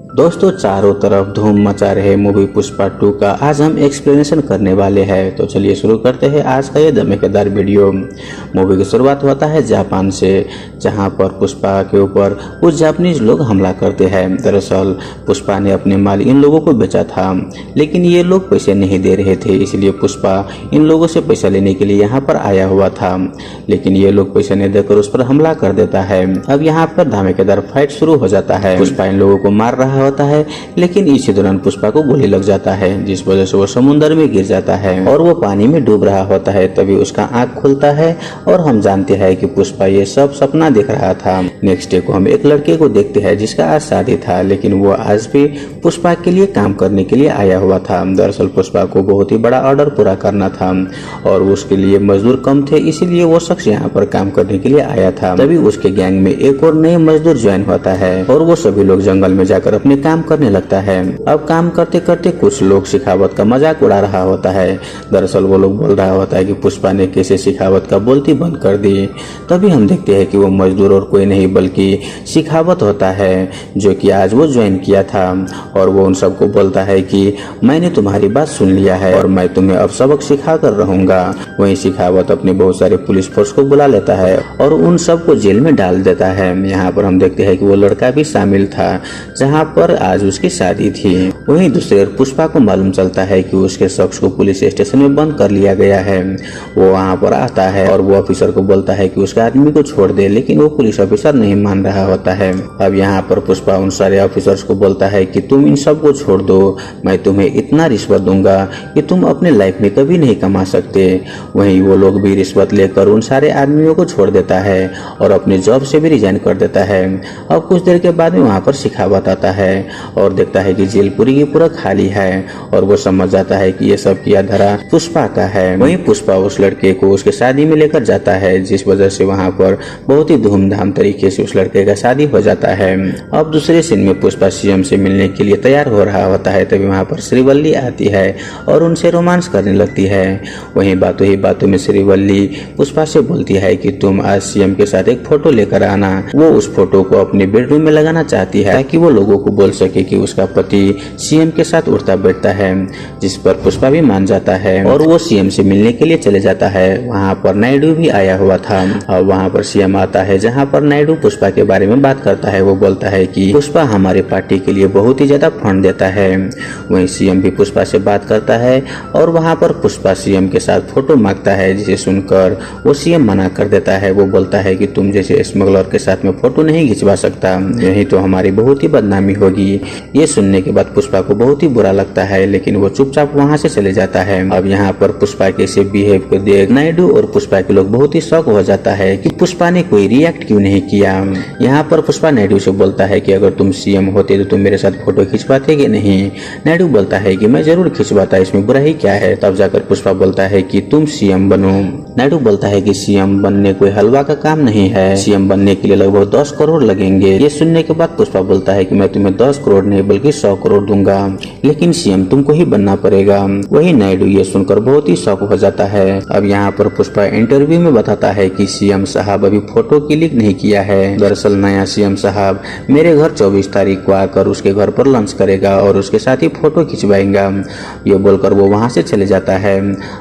दोस्तों, चारों तरफ धूम मचा रहे मूवी पुष्पा 2 का आज हम एक्सप्लेनेशन करने वाले हैं। तो चलिए शुरू करते हैं आज का ये धमाकेदार वीडियो। मूवी की शुरुआत होता है जापान से, जहां पर पुष्पा के ऊपर कुछ जापानीज लोग हमला करते हैं। दरअसल पुष्पा ने अपने माल इन लोगों को बेचा था, लेकिन ये लोग पैसे नहीं दे रहे थे, इसलिए पुष्पा इन लोगों से पैसा लेने के लिए यहाँ पर आया हुआ था। लेकिन ये लोग पैसे नहीं देकर उस पर हमला कर देता है। अब यहाँ पर धमाकेदार फाइट शुरू हो जाता है। पुष्पा इन लोगों को मार रहा होता है, लेकिन इसी दौरान पुष्पा को गोली लग जाता है, जिस वजह से वो समुद्र में गिर जाता है और वो पानी में डूब रहा होता है। तभी उसका आंख खुलता है और हम जानते हैं कि पुष्पा ये सब सपना देख रहा था। नेक्स्ट डे को हम एक लड़के को देखते हैं जिसका आज शादी था, लेकिन वो आज भी पुष्पा के लिए काम करने के लिए आया हुआ था। दरअसल पुष्पा को बहुत ही बड़ा ऑर्डर पूरा करना था और उसके लिए मजदूर कम थे, इसीलिए वो शख्स यहाँ पर काम करने के लिए आया था। तभी उसके गैंग में एक और नए मजदूर ज्वाइन होता है और वो सभी लोग जंगल में जाकर अपने काम करने लगता है। अब काम करते करते कुछ लोग शेखावत का मजाक उड़ा रहा होता है। दरअसल वो लोग बोल रहा होता है कि पुष्पा ने कैसे शेखावत का बोलती बंद कर दी। तभी हम देखते हैं कि वो मजदूर और कोई नहीं बल्कि शेखावत होता है, जो कि आज वो ज्वाइन किया था। और वो उन सबको बोलता है कि मैंने तुम्हारी बात सुन लिया है और मैं तुम्हें अब सबक सिखा कर रहूंगा। वहीं शेखावत अपने बहुत सारे पुलिस फोर्स को बुला लेता है और उन सबको जेल में डाल देता है। यहाँ पर हम देखते हैं कि वो लड़का भी शामिल था जहाँ पर आज उसकी शादी थी। वहीं दूसरी ओर पुष्पा को मालूम चलता है कि उसके शख्स को पुलिस स्टेशन में बंद कर लिया गया है। वो वहाँ पर आता है और वो ऑफिसर को बोलता है कि उसके आदमी को छोड़ दे, लेकिन वो पुलिस ऑफिसर नहीं मान रहा होता है। अब यहाँ पर पुष्पा उन सारे ऑफिसर्स को बोलता है कि तुम इन सबको छोड़ दो, मैं तुम्हें इतना रिश्वत दूंगा कि तुम अपने लाइफ में कभी नहीं कमा सकते। वहीं वो लोग भी रिश्वत लेकर उन सारे आदमियों को छोड़ देता है और अपने जॉब से भी रिजाइन कर देता है। अब कुछ देर के बाद में वहाँ पर शेखावत आता है और देखता है कि जेल पूरी की पूरा खाली है और वो समझ जाता है कि ये सब किया धरा पुष्पा का है। वहीं पुष्पा उस लड़के को उसके शादी में लेकर जाता है, जिस वजह से वहाँ पर बहुत ही धूमधाम तरीके से उस लड़के का शादी हो जाता है। अब दूसरे सीन में पुष्पा सीएम से मिलने के लिए तैयार हो रहा होता है। तभी वहाँ पर श्रीवल्ली आती है और उनसे रोमांस करने लगती है। वहीं बातों ही बातों में श्रीवल्ली पुष्पा से बोलती है कि तुम आज सीएम के साथ एक फोटो लेकर आना। वो उस फोटो को अपने बेडरूम में लगाना चाहती है ताकि वो लोगों को बोल सके कि उसका पति सीएम के साथ उठता बैठता है, जिस पर पुष्पा भी मान जाता है और वो सीएम से मिलने के लिए चले जाता है। वहाँ पर नायडू भी आया हुआ था और वहाँ पर सीएम आता है, जहाँ पर नायडू पुष्पा के बारे में बात करता है। वो बोलता है कि पुष्पा हमारे पार्टी के लिए बहुत ही ज्यादा फंड देता है। वहीं सीएम भी पुष्पा से बात करता है और वहाँ पर पुष्पा सीएम के साथ फोटो मांगता है, जिसे सुनकर वो सीएम मना कर देता है। वो बोलता है कि तुम जैसे स्मगलर के साथ में फोटो नहीं खिंचवा सकता, यही तो हमारी बहुत ही बदनामी होगी। ये सुनने के बाद पुष्पा को बहुत ही बुरा लगता है, लेकिन वो चुपचाप वहाँ से चले जाता है। अब यहाँ पर पुष्पा के से बिहेव को देख नायडू और पुष्पा के लोग बहुत ही शौक हो जाता है कि पुष्पा ने कोई रिएक्ट क्यों नहीं किया। यहाँ पर पुष्पा नायडू से बोलता है कि अगर तुम सीएम होते तो तुम मेरे साथ फोटो खिंचवाते कि नहीं। नायडू बोलता है कि मैं जरूर खिंचवाता, इसमें बुराई क्या है। तब जाकर पुष्पा बोलता है कि तुम सीएम बनो। नायडू बोलता है कि सीएम बनने कोई हलवा का काम नहीं है, सीएम बनने के लिए लगभग 10 करोड़ लगेंगे। ये सुनने के बाद पुष्पा बोलता है कि मैं तुम्हें 10 करोड़ नहीं बल्कि 100 करोड़ दूंगा, लेकिन सीएम तुमको ही बनना पड़ेगा। वही नायडू ये सुनकर बहुत ही शौक हो जाता है। अब यहाँ पर पुष्पा इंटरव्यू में बताता है कि सीएम साहब अभी फोटो क्लिक नहीं किया है। दरअसल नया सीएम साहब मेरे घर 24 तारीख को आकर उसके घर पर लंच करेगा और उसके साथ ही फोटो खिंचवाएगा। ये बोलकर वो वहाँ से चले जाता है।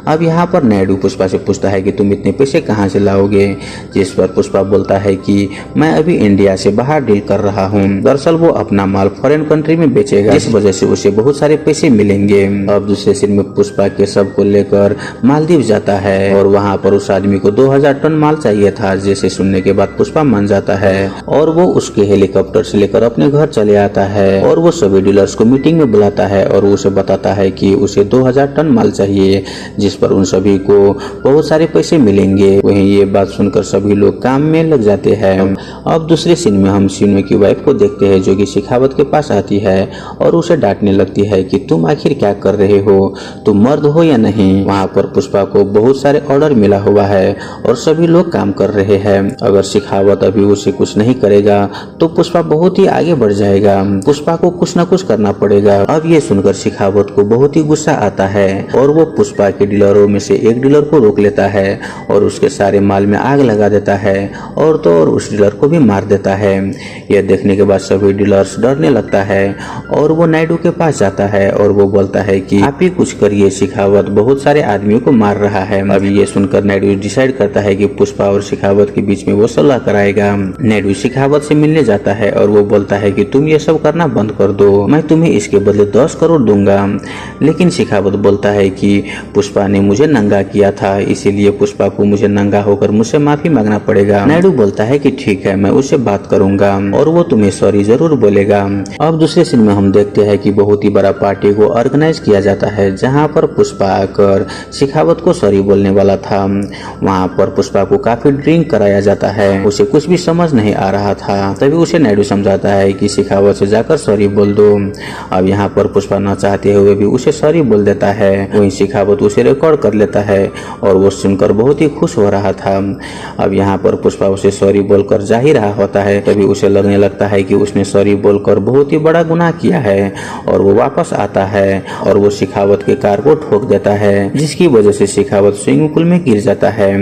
अब यहाँ पर नायडू पुष्पा से पूछता है कि तुम इतने पैसे कहाँ से लाओगे, जिस पर पुष्पा बोलता है कि मैं अभी इंडिया से बाहर डील कर रहा हूँ। दरअसल वो अपना माल फॉरेन कंट्री में बेचेगा, इस वजह से उसे बहुत सारे पैसे मिलेंगे। अब दूसरे सीन में पुष्पा के सब को लेकर मालदीव जाता है और वहाँ पर उस आदमी को 2000 टन माल चाहिए था, जिसे सुनने के बाद पुष्पा मान जाता है और वो उसके हेलीकॉप्टर से लेकर अपने घर चले आता है और वो सभी डीलर्स को मीटिंग में बुलाता है और उसे बताता है कि उसे 2000 टन माल चाहिए, जिस पर उन सभी को बहुत सारे पैसे मिलेंगे। वहीं ये बात सुनकर सभी लोग काम में लग जाते हैं। अब दूसरे सीन में हम सीनू की वाइफ को देखते हैं, जो कि शेखावत के पास आती है और उसे डांटने लगती है कि तुम आखिर क्या कर रहे हो, तुम मर्द हो या नहीं। वहाँ पर पुष्पा को बहुत सारे ऑर्डर मिला हुआ है और सभी लोग काम कर रहे हैं। अगर शेखावत अभी उसे कुछ नहीं करेगा तो पुष्पा बहुत ही आगे बढ़ जाएगा। पुष्पा को कुछ न कुछ करना पड़ेगा। अब ये सुनकर शेखावत को बहुत ही गुस्सा आता है और वो पुष्पा के डीलरों में से एक डीलर को रोक लेता है और उसके सारे माल में आग लगा देता है और तो और उस डीलर को भी मार देता है। यह देखने के बाद सभी डीलर्स डरने लगता है और वो नायडू के पास जाता है और वो बोलता है कि आप ही कुछ करिए, शेखावत बहुत सारे आदमियों को मार रहा है। अभी ये सुनकर नायडू डिसाइड करता है कि पुष्पा और शेखावत के बीच में वो सलाह कराएगा। नायडू शेखावत से मिलने जाता है और वो बोलता है कि तुम ये सब करना बंद कर दो, मैं तुम्हें इसके बदले 10 करोड़ दूंगा। लेकिन शेखावत बोलता है कि पुष्पा ने मुझे नंगा किया था, इसीलिए पुष्पा को मुझे नंगा होकर मुझसे माफी मांगना पड़ेगा। नायडू बोलता है कि ठीक है, मैं उससे बात करूंगा और वो तुम्हें सॉरी जरूर बोलेगा। अब दूसरे सीन में हम देखते हैं कि बहुत ही बड़ा पार्टी को ऑर्गेनाइज किया जाता है जहां पर पुष्पा आकर शेखावत को सॉरी बोलने वाला था। वहां पर पुष्पा को काफी ड्रिंक कराया जाता है, उसे कुछ भी समझ नहीं आ रहा था। तभी उसे नायडू समझाता है कि शेखावत से जाकर सॉरी बोल दो। अब यहाँ पर पुष्पा न चाहते हुए भी उसे सॉरी बोल देता है। वहीं शेखावत उसे रिकॉर्ड कर लेता है और वो सुनकर बहुत ही खुश हो रहा था। अब यहाँ पर पुष्पा उसे सॉरी बोलकर जा ही रहा होता है, तभी उसे लगने लगता है कि उसने सॉरी बोलकर बहुत ही बड़ा गुनाह किया है और वो वापस आता है और वो शेखावत के कार को ठोक देता है, जिसकी वजह से शेखावत स्विमिंग पूल में गिर जाता है।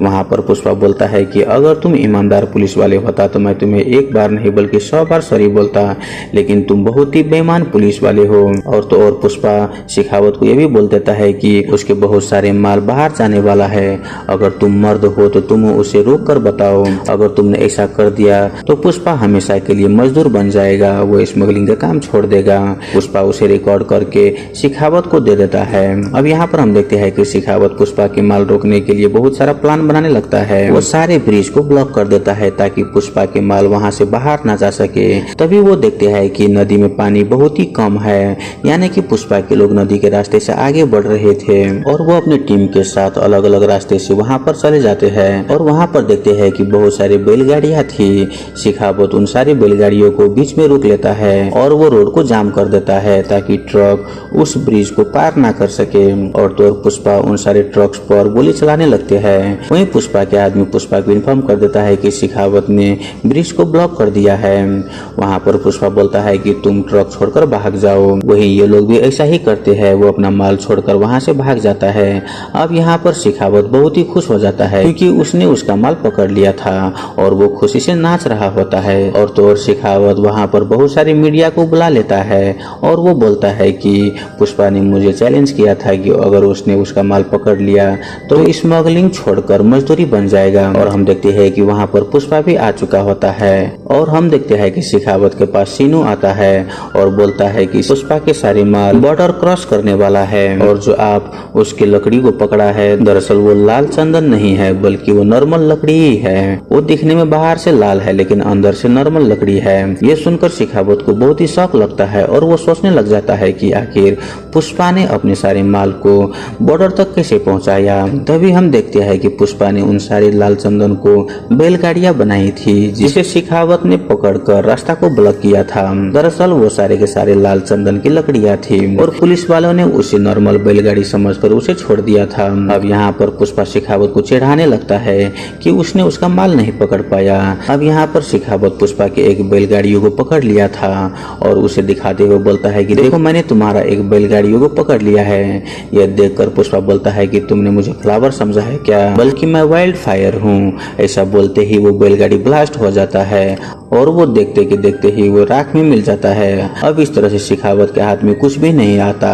वहाँ पर पुष्पा बोलता है कि अगर तुम ईमानदार पुलिस वाले होता तो मैं तुम्हें एक बार नहीं बल्कि 100 बार सॉरी बोलता, लेकिन तुम बहुत ही बेईमान पुलिस वाले हो। और तो और पुष्पा शेखावत को यह भी बोल देता है कि उसके बहुत सारे माल बाहर जाने वाला है, अगर तुम मर्द हो तो तुम उसे रोक कर बताओ, अगर तुमने ऐसा कर दिया तो पुष्पा हमेशा के लिए मजदूर बन जाएगा, वो स्मगलिंग का काम छोड़ देगा। पुष्पा उसे रिकॉर्ड करके शेखावत को दे देता है। अब यहाँ पर हम देखते हैं कि शेखावत पुष्पा के माल रोकने के लिए बहुत सारा प्लान बनाने लगता है। वो सारे ब्रिज को ब्लॉक कर देता है ताकि पुष्पा के माल वहाँ से बाहर ना जा सके। तभी वो देखते हैं कि नदी में पानी बहुत ही कम है, यानी कि पुष्पा के लोग नदी के रास्ते से आगे बढ़ रहे थे और वो अपनी टीम के साथ अलग अलग रास्ते से वहाँ पर चले जाते हैं और वहाँ पर देखते हैं कि बहुत सारी बैलगाड़ियाँ थी। शेखावत उन सारी बैलगाड़ियों को बीच में रोक लेता है और वो रोड को जाम कर देता है ताकि ट्रक उस ब्रिज को पार ना कर सके। और तो पुष्पा उन सारे ट्रक्स पर गोली चलाने लगते हैं। वहीं पुष्पा के आदमी पुष्पा को इन्फॉर्म कर देता है कि शेखावत ने ब्रिज को ब्लॉक कर दिया है। वहाँ पर पुष्पा बोलता है कि तुम ट्रक छोड़कर भाग जाओ। वहीं ये लोग भी ऐसा ही करते हैं, वो अपना माल छोड़कर वहाँ से भाग जाता है। अब यहाँ पर शेखावत बहुत ही खुश हो जाता है क्योंकि उसने उसका माल पकड़ लिया था और वो खुशी से नाच रहा होता है। और तो और शेखावत वहाँ पर बहुत सारी मीडिया को बुला लेता है और वो बोलता है कि पुष्पा ने मुझे चैलेंज किया था कि अगर उसने उसका माल पकड़ लिया तो स्मगलिंग छोड़कर मजदूरी बन जाएगा। और हम देखते हैं कि वहाँ पर पुष्पा भी आ चुका होता है और हम देखते हैं कि शेखावत के पास सीनू आता है और बोलता है कि पुष्पा के सारे माल बॉर्डर क्रॉस करने वाला है और जो आप उसकी लकड़ी को पकड़ा है दरअसल वो लाल चंदन नहीं है बल्कि वो नॉर्मल लकड़ी ही है। वो दिखने में बाहर से लाल है लेकिन अंदर से नॉर्मल लकड़ी है। ये सुनकर शेखावत को बहुत ही शौक लगता है और वो सोचने लग जाता है कि आखिर पुष्पा ने अपने सारे माल को बॉर्डर तक कैसे पहुंचाया। तभी हम देखते हैं कि पुष्पा ने उन सारे लाल चंदन को बैलगाड़ियां बनाई थी जिसे शेखावत ने पकड़कर रास्ता को ब्लॉक किया था। दरअसल वो सारे के सारे लाल चंदन की लकड़ियां थी और पुलिस वालों ने उसे नॉर्मल बैलगाड़ी समझकर उसे छोड़ दिया था। अब यहाँ पर पुष्पा शेखावत को चिढ़ाने लगता है कि उसने उसका माल नहीं पकड़ पाया। अब यहाँ पर शेखावत पुष्पा के एक बैलगाड़ियों को पकड़ लिया था और उसे दिखाते हुए बोलता है कि देखो मैंने तुम्हारा एक बैलगाड़ियों को पकड़ लिया है। यह देखकर पुष्पा बोलता है कि तुमने मुझे फ्लावर समझा है क्या, बल्कि मैं वाइल्ड फायर हूँ। ऐसा बोलते ही वो बैलगाड़ी ब्लास्ट हो जाता है और वो देखते कि देखते ही वो राख में मिल जाता है। अब इस तरह से शेखावत के हाथ में कुछ भी नहीं आता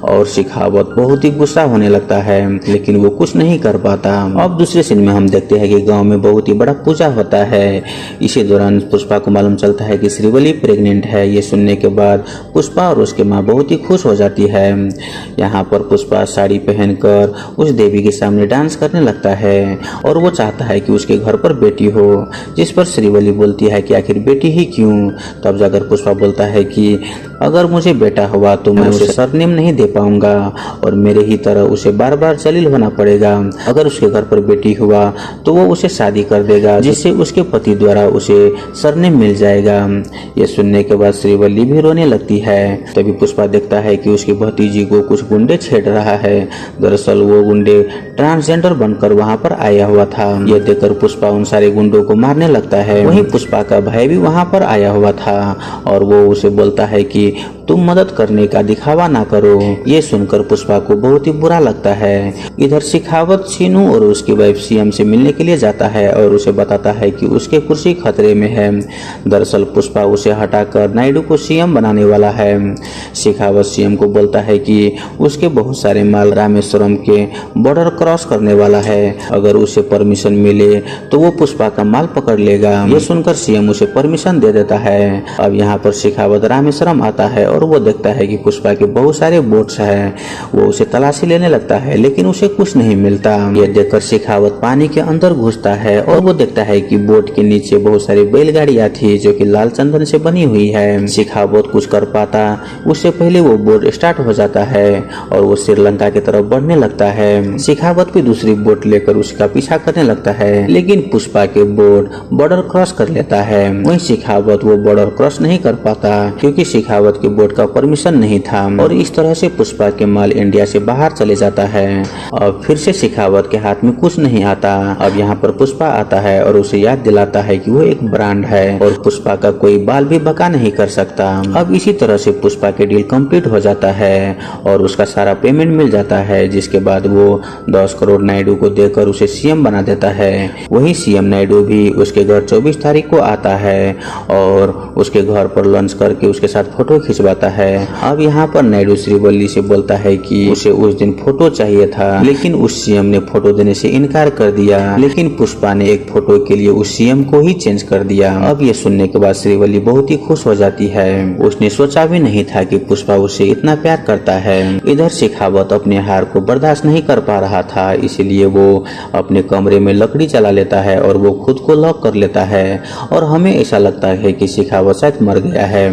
और शेखावत बहुत ही गुस्सा होने लगता है लेकिन वो कुछ नहीं कर पाता। अब दूसरे सीन में हम देखते हैं कि गांव में बहुत ही बड़ा पूजा होता है। इसी दौरान पुष्पा को मालूम चलता है कि श्रीवली प्रेग्नेंट है। ये सुनने के बाद पुष्पा और उसके माँ बहुत ही खुश हो जाती है। यहाँ पर पुष्पा साड़ी पहनकर उस देवी के सामने डांस करने लगता है और वो चाहता है कि उसके घर पर बेटी हो, जिस पर श्रीवली बोलती है कि आखिर बेटी ही क्यों? तब जाकर पुष्पा बोलता है कि अगर मुझे बेटा हुआ तो मैं उसे सरनेम नहीं दे पाऊंगा और मेरे ही तरह उसे बार बार जलील होना पड़ेगा। अगर उसके घर पर बेटी हुआ तो वो उसे शादी कर देगा जिससे उसके पति द्वारा उसे सरनेम मिल जाएगा। ये सुनने के बाद श्रीवल्ली भी रोने लगती है। तभी पुष्पा देखता है कि उसकी भतीजी को कुछ गुंडे छेड़ रहा है। दरअसल वो गुंडे ट्रांसजेंडर बनकर वहाँ पर आया हुआ था। ये देखकर पुष्पा उन सारे गुंडों को मारने लगता है। वहीं पुष्पा का भाई भी वहाँ पर आया हुआ था और वो उसे बोलता है कि तुम मदद करने का दिखावा ना करो। ये सुनकर पुष्पा को बहुत ही बुरा लगता है। इधर शेखावत शीनू और उसकी वाइफ सीएम से मिलने के लिए जाता है और उसे बताता है कि उसके कुर्सी खतरे में है। दरअसल पुष्पा उसे हटाकर नायडू को सीएम बनाने वाला है। शेखावत सीएम को बोलता है कि उसके बहुत सारे माल रामेश्वरम के बॉर्डर क्रॉस करने वाला है। अगर उसे परमिशन मिले तो वो पुष्पा का माल पकड़ लेगा। ये सुनकर सीएम उसे परमिशन दे देता है। अब यहाँ पर शेखावत रामेश्वरम आता है और वो देखता है कि पुष्पा के बहुत सारे बोट्स हैं। वो उसे तलाशी लेने लगता है लेकिन उसे कुछ नहीं मिलता। ये देखकर शेखावत पानी के अंदर घुसता है और वो देखता है कि बोट के नीचे बहुत सारी बैलगाड़ियां थी जो कि लाल चंदन से बनी हुई है। शेखावत कुछ कर पाता उससे पहले वो बोट स्टार्ट हो जाता है और वो श्रीलंका की तरफ बढ़ने लगता है। शेखावत भी दूसरी बोट लेकर उसका पीछा करने लगता है लेकिन पुष्पा के बोट बॉर्डर क्रॉस कर लेता है। वहीं शेखावत वो बॉर्डर क्रॉस नहीं कर पाता क्योंकि शेखावत के बोट का परमिशन नहीं था और इस तरह से पुष्पा के माल इंडिया से बाहर चले जाता है। अब फिर से शेखावत के हाथ में कुछ नहीं आता। अब यहाँ पर पुष्पा आता है और उसे याद दिलाता है कि वो एक ब्रांड है और पुष्पा का कोई बाल भी बका नहीं कर सकता। अब इसी तरह से पुष्पा के डील कंप्लीट हो जाता है और उसका सारा पेमेंट मिल जाता है, जिसके बाद वो 10 करोड़ नायडू को देकर उसे सीएम बना देता है। वही सीएम नायडू भी उसके घर 24 तारीख को आता है और उसके घर पर लंच करके उसके साथ फोटो खिंचवाता है। अब यहाँ पर नायडू श्रीवल्ली से बोलता है कि उसे उस दिन फोटो चाहिए था लेकिन उस सीएम ने फोटो देने से इनकार कर दिया, लेकिन पुष्पा ने एक फोटो के लिए उस सीएम को ही चेंज कर दिया। अब ये सुनने के बाद श्रीवल्ली बहुत ही खुश हो जाती है। उसने सोचा भी नहीं था कि पुष्पा उसे इतना प्यार करता है। इधर शेखावत अपने हार को बर्दाश्त नहीं कर पा रहा था, इसीलिए वो अपने कमरे में लकड़ी जला लेता है और वो खुद को लॉक कर लेता है और हमें ऐसा लगता है कि शेखावत शायद मर गया है।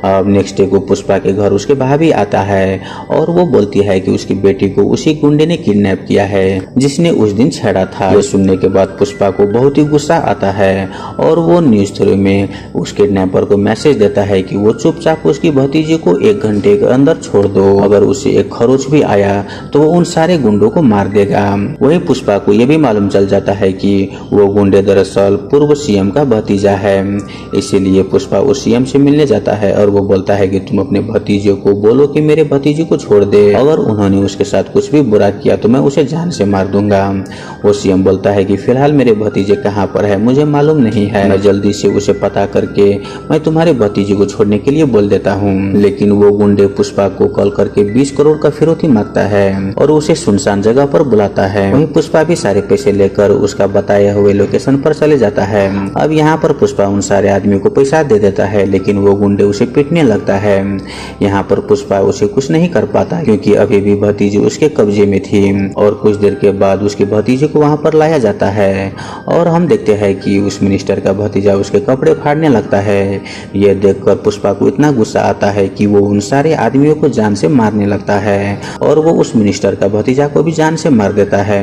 अब नेक्स्ट डे को पुष्पा के घर उसके भाभी आता है और वो बोलती है कि उसकी बेटी को उसी गुंडे ने किडनैप किया है जिसने उस दिन छेड़ा था। ये सुनने के बाद पुष्पा को बहुत ही गुस्सा आता है और वो न्यूज थ्रू में उस किडनैपर को मैसेज देता है कि वो चुपचाप उसकी भतीजी को 1 घंटे के अंदर छोड़ दो। अगर उसे एक खरोच भी आया तो वो उन सारे गुंडों को मार देगा। वही पुष्पा को ये भी मालूम चल जाता है कि वो गुंडे दरअसल पूर्व सीएम का भतीजा है। इसीलिए पुष्पा उस सीएम से मिलने जाता है और वो बोलता है कि तुम अपने भतीजे को बोलो कि मेरे भतीजे को छोड़ दे, अगर उन्होंने उसके साथ कुछ भी बुरा किया तो मैं उसे जान से मार दूंगा। वो सीएम बोलता है कि फिलहाल मेरे भतीजे कहाँ पर है मुझे मालूम नहीं है, मैं जल्दी से उसे पता करके मैं तुम्हारे भतीजे को छोड़ने के लिए बोल देता हूँ। लेकिन वो गुंडे पुष्पा को कॉल करके 20 करोड़ का फिरौती मांगता है और उसे सुनसान जगह पर बुलाता है। वहीं पुष्पा भी सारे पैसे लेकर उसका बताए हुए लोकेशन पर चले जाता है। अब यहाँ पर पुष्पा उन सारे आदमियों को पैसा दे देता है लेकिन वो गुंडे उसे पीटने लगता है। यहाँ पर पुष्पा उसे कुछ नहीं कर पाता क्योंकि अभी भी भतीजी उसके कब्जे में थी और कुछ देर के बाद उसके भतीजे को वहाँ पर लाया जाता है और हम देखते हैं कि उस मिनिस्टर का भतीजा उसके कपड़े फाड़ने लगता है। यह देखकर पुष्पा को इतना गुस्सा आता है कि वो उन सारे आदमियों को जान से मारने लगता है और वो उस मिनिस्टर का भतीजा को भी जान से मार देता है।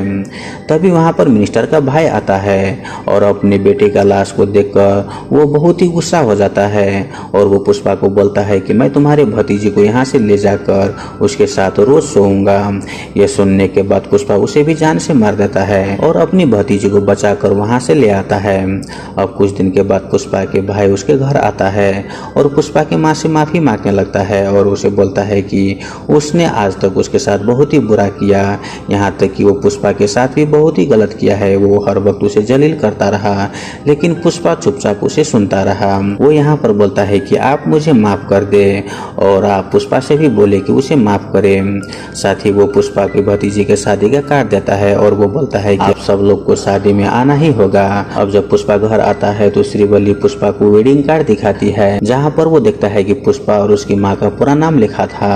तभी वहाँ पर मिनिस्टर का भाई आता है और अपने बेटे का लाश को देखकर वो बहुत ही गुस्सा हो जाता है और वो पुष्पा को बोलता है कि मैं तुम्हारे भतीजे को यहाँ से ले जाकर उसके साथ रोज सोऊंगा। यह सुनने के बाद पुष्पा उसे भी जान से मार देता है और अपनी भतीजी को बचाकर वहाँ से ले आता है। अब कुछ दिन के बाद पुष्पा के भाई उसके घर आता है और पुष्पा की माँ से माफी मांगने लगता है और उसे बोलता है कि उसने आज तक उसके साथ बहुत ही बुरा किया, यहाँ तक कि वो पुष्पा के साथ भी बहुत ही गलत किया है। वो हर वक्त उसे जलील करता रहा लेकिन पुष्पा चुपचाप उसे सुनता रहा। वो यहाँ पर बोलता है कि आप मुझे माफ कर दे और आप पुष्पा से भी बोले कि उसे माफ करें। साथ ही वो पुष्पा की भतीजी के शादी का कार्ड देता है और वो बोलता है कि आप सब लोग को शादी में आना ही होगा। अब जब पुष्पा घर आता है तो श्रीवल्ली पुष्पा को वेडिंग कार्ड दिखाती है, जहाँ पर वो देखता है कि पुष्पा और उसकी माँ का पूरा नाम लिखा था,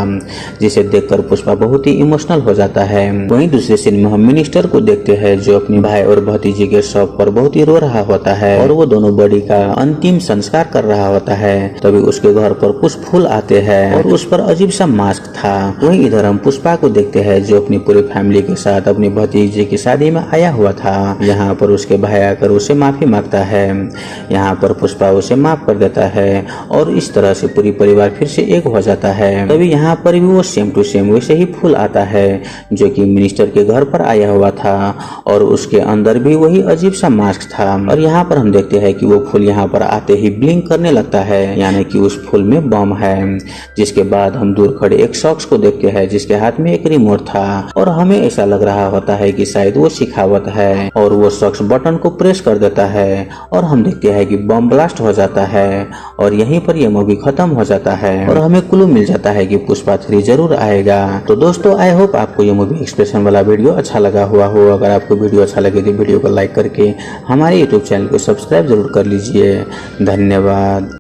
जिसे देखकर पुष्पा बहुत ही इमोशनल हो जाता है। वहीं दूसरे सीन में हम मिनिस्टर को देखते हैं जो अपने भाई और भतीजी के शव पर बहुत ही रो रहा होता है और वो दोनों बॉडी का अंतिम संस्कार कर रहा होता है। तभी उसके घर पर कुछ फूल आते हैं और उस पर अजीब सा मास्क था। वहीं इधर हम पुष्पा को देखते हैं जो अपनी पूरी फैमिली के साथ अपनी भतीजी की शादी में आया हुआ था। यहाँ पर उसके भाई आकर उसे माफी मांगता है। यहाँ पर पुष्पा उसे माफ कर देता है और इस तरह से पूरी परिवार फिर से एक हो जाता है। तभी यहाँ पर भी वो सेम टू सेम वैसे ही फूल आता है जो कि मिनिस्टर के घर पर आया हुआ था और उसके अंदर भी वही अजीब सा मास्क था। और यहाँ पर हम देखते हैं कि वो फूल यहाँ पर आते ही ब्लिंक करने लगता है, यानी कि उस फूल में बम है। जिसके बाद हम दूर खड़े एक शख्स को देखते हैं जिसके हाथ में एक रिमोट था और हमें ऐसा लग रहा होता है कि शायद वो शिखावत है और वो शख्स बटन को प्रेस कर देता है और हम देखते हैं कि बम ब्लास्ट हो जाता है और यहीं पर यह मूवी खत्म हो जाता है और हमें क्लू मिल जाता है कि पुष्पा 3 जरूर आएगा। तो दोस्तों आई होप आपको ये मूवी एक्सप्रेशन वाला वीडियो अच्छा लगा हुआ हो। अगर आपको वीडियो अच्छा लगे तो वीडियो को लाइक करके हमारे यूट्यूब चैनल को सब्सक्राइब जरूर कर लीजिए। धन्यवाद।